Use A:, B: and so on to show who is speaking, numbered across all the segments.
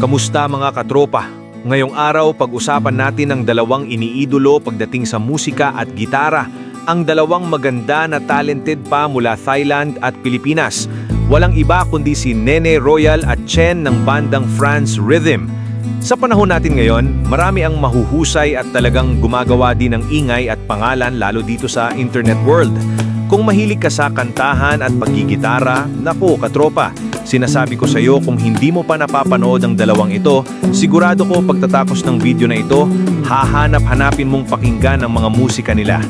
A: Kamusta mga katropa? Ngayong araw pag-usapan natin ang dalawang iniidolo pagdating sa musika at gitara, ang dalawang maganda na talented pa mula Thailand at Pilipinas. Walang iba kundi si Nene Royal at Chen ng bandang France Rhythm. Sa panahon natin ngayon, marami ang mahuhusay at talagang gumagawa din ng ingay at pangalan lalo dito sa internet world. Kung mahilig ka sa kantahan at paggigitara, naku katropa, sinasabi ko sa iyo kung hindi mo pa napapanood ang dalawang ito, sigurado ko pagtatapos ng video na ito, hahanap-hanapin mong pakinggan ang mga musika nila.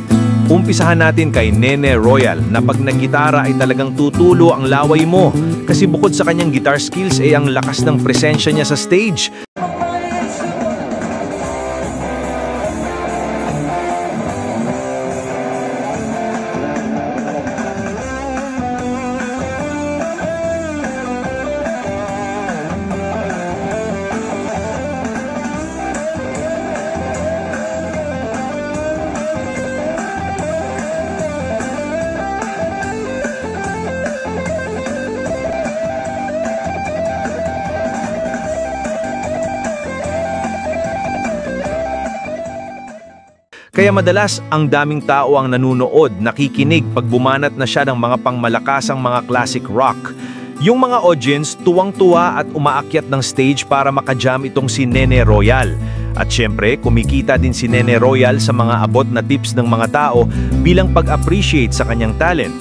A: Umpisahan natin kay Nene Royal na pag naggitara ay talagang tutulo ang laway mo kasi bukod sa kanyang guitar skills ay ang lakas ng presensya niya sa stage. Kaya madalas ang daming tao ang nanunood, nakikinig pag bumanat na siya ng mga pangmalakasang mga classic rock. Yung mga audience tuwang-tuwa at umaakyat ng stage para makajam itong si Nene Royal. At syempre, kumikita din si Nene Royal sa mga abot na tips ng mga tao bilang pag-appreciate sa kanyang talent.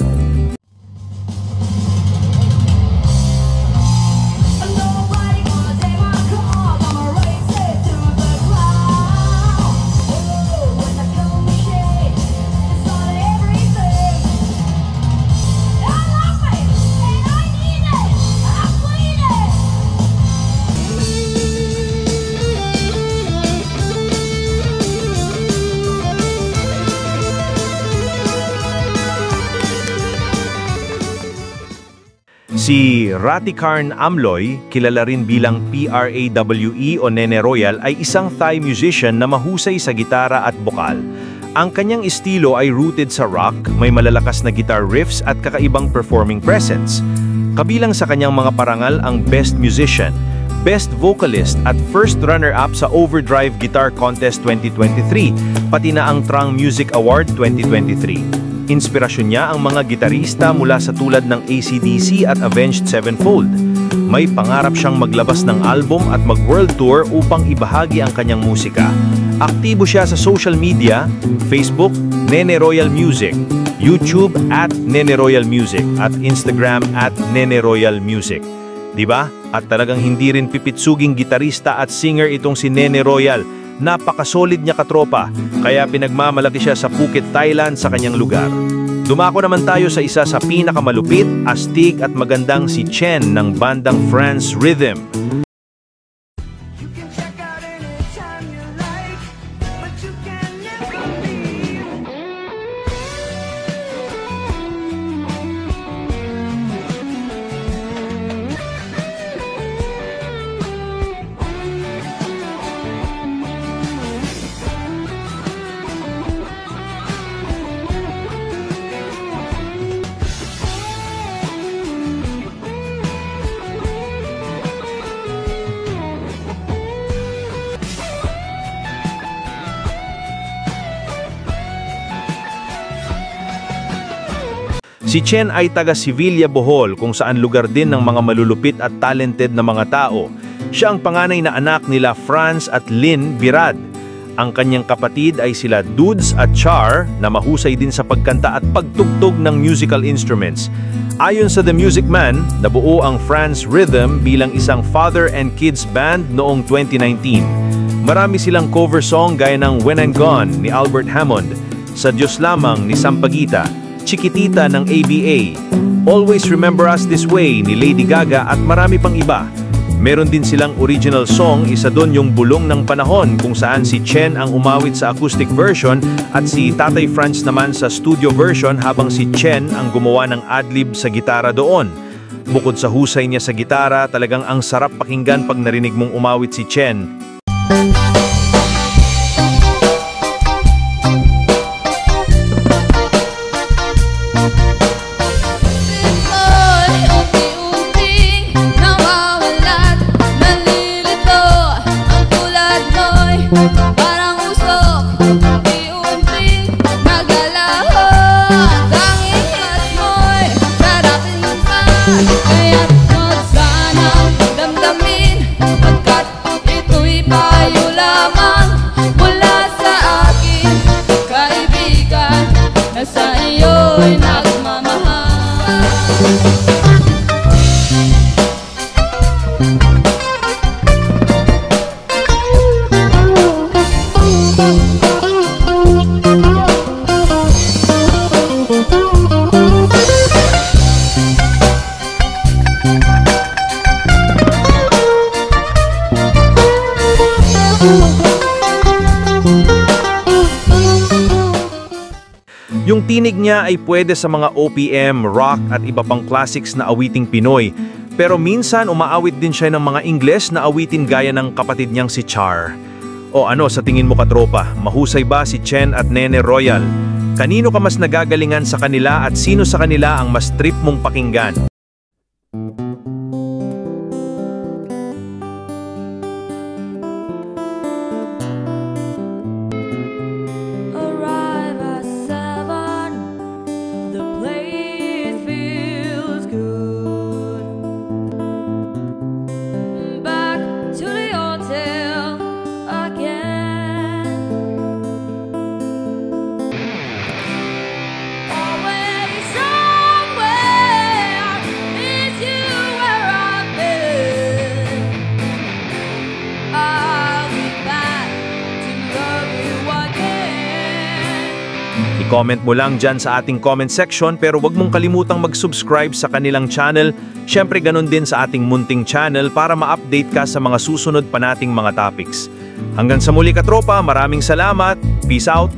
A: Si Ratikarn Amloy, kilala rin bilang PRAWE o Nene Royal, ay isang Thai musician na mahusay sa gitara at bokal. Ang kanyang estilo ay rooted sa rock, may malalakas na guitar riffs at kakaibang performing presence. Kabilang sa kanyang mga parangal ang Best Musician, Best Vocalist at First Runner-Up sa Overdrive Guitar Contest 2023, pati na ang Trang Music Award 2023. Inspirasyon niya ang mga gitarista mula sa tulad ng AC/DC at Avenged Sevenfold. May pangarap siyang maglabas ng album at mag-world tour upang ibahagi ang kanyang musika. Aktibo siya sa social media, Facebook, Nene Royal Music, YouTube @Nene Royal Music at Instagram @Nene Royal Music. Diba? At talagang hindi rin pipitsuging gitarista at singer itong si Nene Royal. Napakasolid niya katropa, kaya pinagmamalaki siya sa Phuket, Thailand sa kanyang lugar. Dumako naman tayo sa isa sa pinakamalupit, astig at magandang si Chen ng bandang France Rhythm. Si Chen ay taga Sevilla, Bohol, kung saan lugar din ng mga malulupit at talented na mga tao. Siya ang panganay na anak nila Franz at Lynn Birad. Ang kanyang kapatid ay sila Dudes at Char na mahusay din sa pagkanta at pagtugtog ng musical instruments. Ayon sa The Music Man, nabuo ang France Rhythm bilang isang father and kids band noong 2019. Marami silang cover song gaya ng When I'm Gone ni Albert Hammond, Sa Diyos Lamang ni Sampaguita, Chiquitita ng ABA, Always Remember Us This Way ni Lady Gaga at marami pang iba. Meron din silang original song, isa doon yung Bulong ng Panahon kung saan si Chen ang umawit sa acoustic version at si Tatay Franz naman sa studio version habang si Chen ang gumawa ng adlib sa gitara doon. Bukod sa husay niya sa gitara, talagang ang sarap pakinggan pag narinig mong umawit si Chen.
B: Unti-unting nawawalat, nalilito
A: Yung tinig niya ay pwede sa mga OPM, rock at iba pang classics na awiting Pinoy. Pero minsan umaawit din siya ng mga Ingles na awitin gaya ng kapatid niyang si Char. O ano sa tingin mo katropa, mahusay ba si Chen at Nene Royal? Kanino ka mas nagagalingan sa kanila at sino sa kanila ang mas trip mong pakinggan?
B: Arrive at 7, the place feels good. Back to the hotel again. Always somewhere is you where I've been. I'll be back to love you again.
A: I-comment mo lang dyan sa ating comment section pero wag mong kalimutang mag-subscribe sa kanilang channel. Siyempre ganun din sa ating munting channel para ma-update ka sa mga susunod pa nating mga topics. Hanggang sa muli katropa, maraming salamat. Peace out!